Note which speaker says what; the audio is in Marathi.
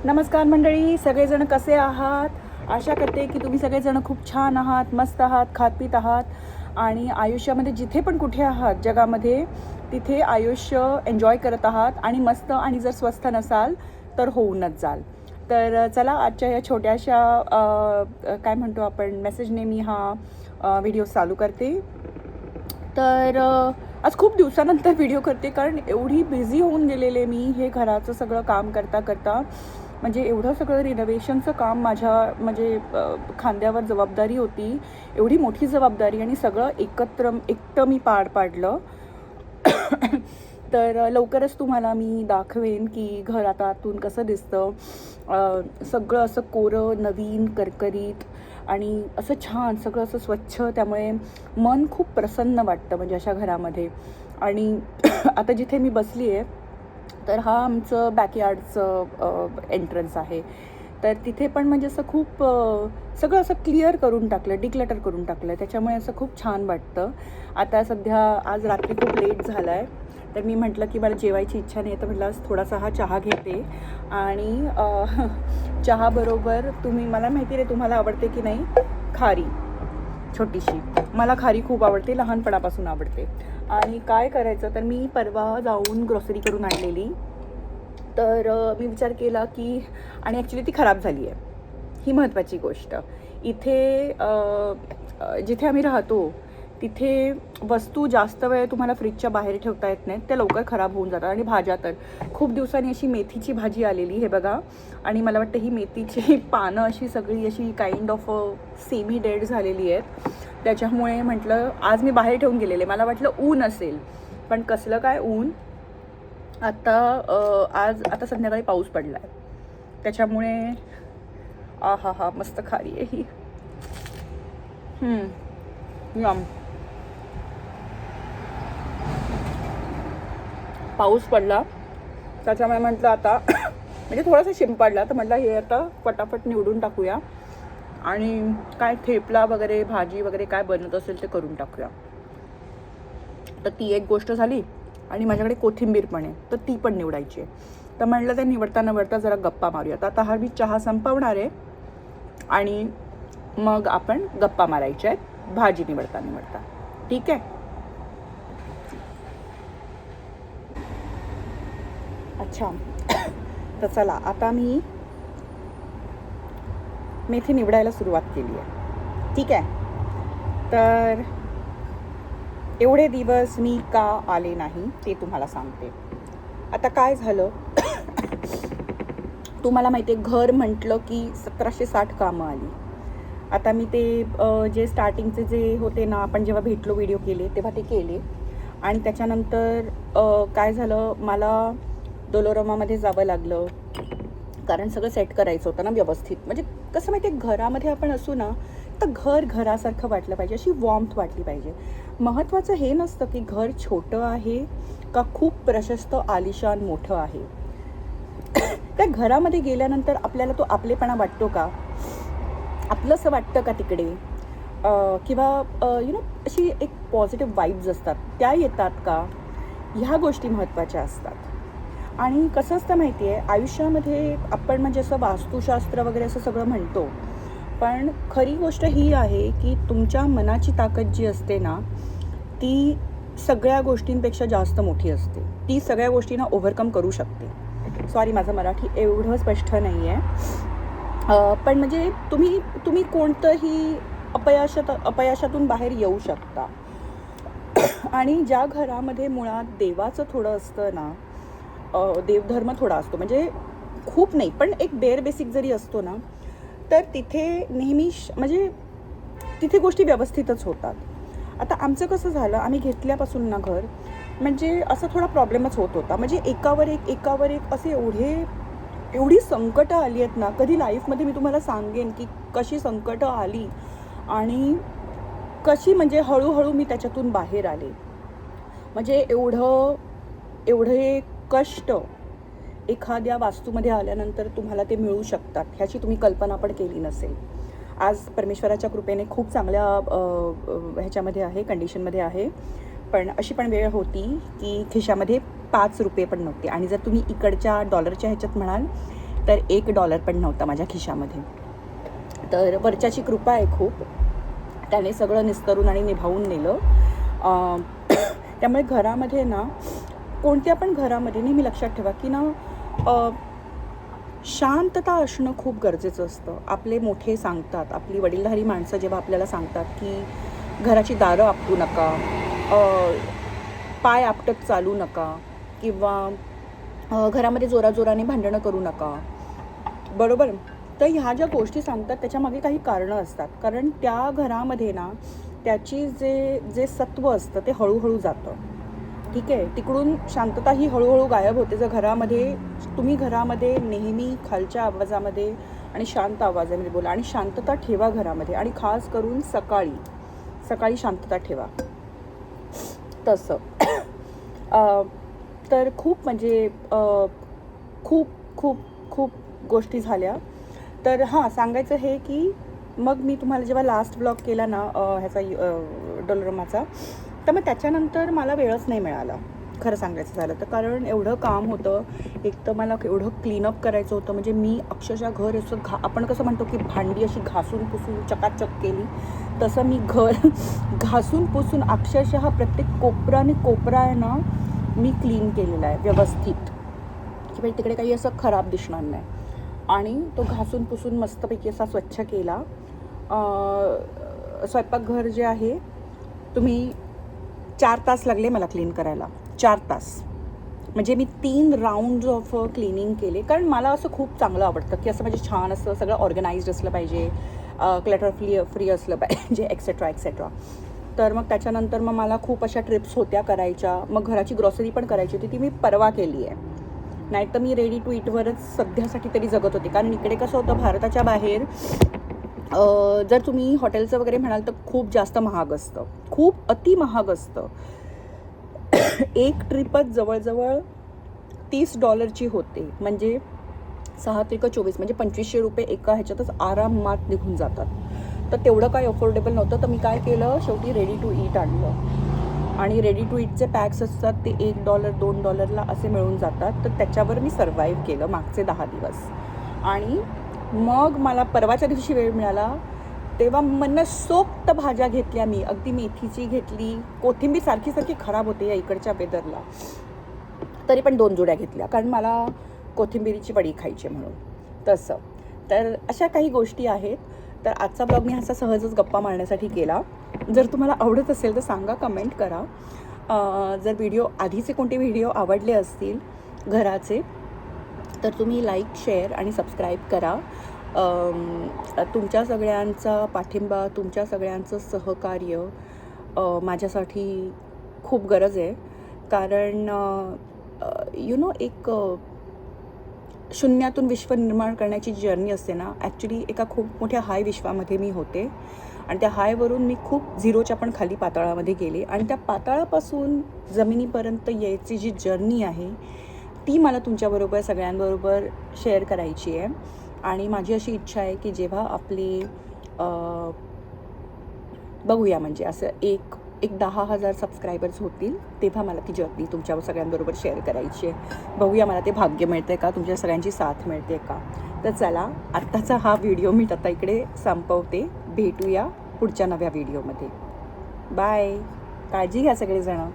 Speaker 1: नमस्कार मंडळी, सगळेजण कसे आहात? आशा करते की तुम्ही सगळेजण खूप छान आहात, मस्त आहात, खात पीत आहात आणि आयुष्यामध्ये जिथे पण कुठे आहात जगामध्ये तिथे आयुष्य एन्जॉय करत आहात आणि मस्त. आणि जर स्वस्थ नसाल तर होऊनच जाल. तर चला आजच्या या छोट्याशा काय म्हणतो आपण मेसेजने मी हा व्हिडिओ चालू करते. तर आज खूप दिवसानंतर व्हिडिओ करते कारण एवढी बिझी होऊन गेलेले मी हे घराचं सगळं काम करता करता. म्हणजे एवढं सगळं रिनोव्हेशनचं काम माझ्या म्हणजे खांद्यावर जबाबदारी होती. एवढी मोठी जबाबदारी आणि सगळं एकटं मी पार पाडलं. तर लवकरच तुम्हाला मी दाखवेन की घर आता आतून कसं दिसतं. सगळं असं कोरं, नवीन, करकरीत आणि असं छान सगळं असं स्वच्छ. त्यामुळे मन खूप प्रसन्न वाटतं म्हणजे अशा घरामध्ये. आणि आता जिथे मी बसली आहे तर हा आमचं बॅकयार्डचं एंट्रन्स आहे. तर तिथे पण म्हणजे असं खूप सगळं असं क्लिअर करून टाकलं, डिक्लटर करून टाकलं. त्याच्यामुळे असं खूप छान वाटतं. आता सध्या आज रात्री खूप लेट झाला आहे तर मी म्हटलं की मला जेवायची इच्छा नाही तर म्हटलं आज थोडासा हा चहा घेते. आणि चहाबरोबर मला माहिती नाही तुम्हाला आवडते की नाही, खारी छोटीशी. मला खारी खूप आवडते, लहानपणापासून आवडते. आणि काय करायचं तर मी परवा जाऊन ग्रॉसरी करून आणलेली. तर मी विचार केला की आणि ॲक्च्युली ती खराब झाली आहे, ही महत्त्वाची गोष्ट. इथे जिथे आम्ही राहतो तिथे वस्तू जास्त वेळ तुम्हाला फ्रीजच्या बाहेर ठेवता येत नाहीत, त्या लवकर खराब होऊन जातात. आणि भाज्या तर खूप दिवसांनी अशी मेथीची भाजी आलेली, हे बघा. आणि मला वाटतं ही मेथीची पानं अशी सगळी अशी काइंड ऑफ सेमी डेड झालेली आहेत. त्याच्यामुळे म्हटलं आज मी बाहेर ठेवून गेलेले, मला वाटलं ऊन असेल, पण कसलं काय ऊन. आता संध्याकाळी पाऊस पडला आहे त्याच्यामुळे हा मस्त खारी आहे ही. यम. पाऊस पडला त्याच्यामुळे म्हटलं आता म्हणजे थोडासा शिंपडला तर म्हटलं हे आता पटापट निवडून टाकूया आणि काय थेपला वगैरे भाजी वगैरे काय बनत असेल ते करून टाकूया. तर ती एक गोष्ट झाली. आणि माझ्याकडे कोथिंबीर पण आहे तर ती पण निवडायची आहे. तर म्हटलं ते निवडता जरा गप्पा मारूयात. आता हा मी चहा संपवणार आहे आणि मग आपण गप्पा मारायच्या आहेत भाजी निवडता. ठीक आहे. अच्छा. तर चला आता मी मेथी निवडायला सुरुवात केली आहे. ठीक आहे. तर एवढे दिवस मी का आले नाही ते तुम्हाला सांगते. आता काय झालं, तुम्हाला माहिती आहे घर म्हटलं की 1760 कामं आली. आता मी ते जे स्टार्टिंगचे जे होते ना, आपण जेव्हा भेटलो व्हिडिओ केले तेव्हा ते केले. आणि त्याच्यानंतर काय झालं, मला डोलोरमामध्ये जावं लागलं कारण सगळं सेट करायचं होतं ना व्यवस्थित. म्हणजे कसं माहिती आहे, घरामध्ये आपण असू ना तर घर घरासारखं वाटलं पाहिजे, अशी वॉर्मथ वाटली पाहिजे. महत्त्वाचं हे नसतं की घर छोटं आहे का खूप प्रशस्त आलिशान मोठं आहे. त्या घरामध्ये गेल्यानंतर आपल्याला तो आपलेपणा वाटतो का, आपलंसं वाटतं का तिकडे, किंवा अशी एक पॉझिटिव्ह वाईब्स असतात त्या येतात का, ह्या गोष्टी महत्त्वाच्या असतात. आणि कसं असतं माहिती आहे, आयुष्यामध्ये आपण म्हणजे असं वास्तुशास्त्र वगैरे असं सगळं म्हणतो, पण खरी गोष्ट ही आहे की तुमच्या मनाची ताकद जी असते ना ती सगळ्या गोष्टींपेक्षा जास्त मोठी असते. ती सगळ्या गोष्टींना ओव्हरकम करू शकते. सॉरी, माझं मराठी एवढं स्पष्ट नाही आहे. पण म्हणजे तुम्ही कोणतंही अपयशातून बाहेर येऊ शकता. आणि ज्या घरामध्ये मुळात देवाचं थोडं असतं ना, देवधर्म थोडा असतो, म्हणजे खूप नाही पण एक बेअर बेसिक जरी असतो ना, तर तिथे नेहमी म्हणजे तिथे गोष्टी व्यवस्थितच होतात. आता आमचं कसं झालं, आम्ही घेतल्यापासून ना घर म्हणजे असा थोडा प्रॉब्लेमच होत होता. म्हणजे एकावर एक असे एवढी संकटं आली आहेत ना, कधी लाईफमध्ये मी तुम्हाला सांगेन की कशी संकटं आली आणि कशी म्हणजे हळूहळू मी त्याच्यातून बाहेर आले. म्हणजे एवढे कष्ट एखाद्या वास्तूमध्ये आल्यानंतर तुम्हाला ते मिळू शकतात ह्याची तुम्ही कल्पना पण केली नसेल. आज परमेश्वराच्या कृपेने खूप चांगल्या ह्याच्यामध्ये आहे, कंडिशनमध्ये आहे. पण अशी पण वेळ होती की खिशामध्ये 5 रुपये पण नव्हते. आणि जर तुम्ही इकडच्या डॉलरच्या ह्याच्यात म्हणाल तर $1 पण नव्हता माझ्या खिशामध्ये. तर वरच्याची कृपा आहे खूप, त्याने सगळं निस्तरून आणि निभावून नेलं. त्यामुळे घरामध्ये ना, कोणत्या पण घरामध्ये नेहमी लक्षात ठेवा की ना, शांतता असणं खूप गरजेचं असतं. आपले मोठे सांगतात, आपली वडीलधारी माणसं जेव्हा आपल्याला सांगतात की घराची दारं आपटू नका, पाय आपटत चालू नका, किंवा घरामध्ये जोराजोराने भांडणं करू नका, बरोबर. तर ह्या ज्या गोष्टी सांगतात त्याच्यामागे काही कारणं असतात. कारण त्या घरामध्ये ना त्याची जे सत्व असतं ते हळूहळू जातं. ठीक आहे, तिकडून शांतता ही हळूहळू गायब होते. जर तुम्ही घरामध्ये नेहमी खालच्या आवाजामध्ये आणि शांत आवाजामध्ये बोला, आणि शांतता ठेवा घरामध्ये, आणि खास करून सकाळी शांतता ठेवा. तसं तर खूप म्हणजे खूप खूप खूप गोष्टी झाल्या. तर हां, सांगायचं हे की मग मी तुम्हाला जेव्हा लास्ट ब्लॉग केला ना ह्याचा डोलरमाचा, तर मग त्याच्यानंतर मला वेळच नाही मिळाला खरं सांगायचं झालं तर. कारण एवढं काम होतं. एक तर मला एवढं क्लीनअप करायचं होतं. म्हणजे मी अक्षरशः घर असं आपण कसं म्हणतो की भांडी अशी घासून पुसून चकाचक केली, तसं मी घर घासून पुसून अक्षरशः प्रत्येक कोपरा आणि कोपरा आहे ना मी क्लीन केलेला आहे व्यवस्थित, की बाई तिकडे काही असं खराब दिसणार नाही. आणि तो घासून पुसून मस्तपैकी असा स्वच्छ केला. स्वयंपाकघर जे आहे, तुम्ही 4 तास लागले मला क्लीन करायला. 4 तास म्हणजे मी 3 राऊंड्स ऑफ क्लिनिंग केले. कारण मला असं खूप चांगलं आवडतं की असं म्हणजे छान असं सगळं ऑर्गनाइज्ड असलं पाहिजे, क्लटर फ्री असलं पाहिजे, एक्सेट्रा एक्सेट्रा. तर मग त्याच्यानंतर मग मला खूप अशा ट्रिप्स होत्या करायच्या. मग घराची ग्रॉसरी पण करायची होती, ती मी परवा केली आहे. नाहीतर मी रेडी टू ईटवरच सध्यासाठी तरी जगत होते. कारण इकडे कसं होतं, भारताच्या बाहेर जर तुम्ही हॉटेलचं वगैरे म्हणाल तर खूप जास्त महाग असतं, खूप अति महाग असतं. एक ट्रिपच जवळजवळ $30 होते. म्हणजे 6 त्रिक 24 म्हणजे ₹2500 एका ह्याच्यातच आरामात निघून जातात. तर तेवढं काही अफोर्डेबल नव्हतं. तर मी काय केलं, शेवटी रेडी टू ईट आणलं. आणि रेडी टू ईटचे पॅक्स असतात ते $1 $2 असे मिळून जातात. तर त्याच्यावर मी सर्वाईव्ह केलं मागचे 10 दिवस. आणि मग मला परवाच्या दिवशी वेळ मिळाला तेव्हा मनसोक्त भाज्या घेतल्या मी. अगदी मेथीची घेतली, कोथिंबीर सारखी खराब होते या इकडच्या वेदरला, तरी पण 2 जोड्या घेतल्या, कारण मला कोथिंबीरीची वडी खायची म्हणून. तसं तर अशा काही गोष्टी आहेत. तर आजचा ब्लॉग मी असा सहजच गप्पा मारण्यासाठी केला. जर तुम्हाला आवडत असेल तर सांगा, कमेंट करा. जर आधीचे कोणते व्हिडिओ आवडले असतील घराचे, तर तुम्ही लाईक, शेअर आणि सबस्क्राईब करा. तुमच्या सगळ्यांचा पाठिंबा, तुमच्या सगळ्यांचं सहकार्य माझ्यासाठी खूप गरज आहे. कारण एक शून्यातून विश्व निर्माण करण्याची जर्नी असते ना, ॲक्च्युली एका खूप मोठ्या हाय विश्वामध्ये मी होते. आणि त्या हायवरून मी खूप झिरोच्या पण खाली पाताळामध्ये गेले. आणि त्या पाताळापासून जमिनीपर्यंत यायची जी जर्नी आहे ती मला तुमच्याबरोबर सगळ्यांबरोबर शेअर करायची आहे. आणि माझी अशी इच्छा आहे की जेव्हा आपले बघूया म्हणजे असं एक 10,000 सबस्क्रायबर्स होतील, तेव्हा मला ती जर्नी तुमच्या सगळ्यांबरोबर शेअर करायची आहे. बघूया मला ते भाग्य मिळतं का, तुमच्या सगळ्यांची साथ मिळते का. तर चला, आत्ताचा हा व्हिडिओ मी आता इकडे संपवते. भेटूया पुढच्या नव्या व्हिडिओमध्ये. बाय. काळजी घ्या सगळेजण.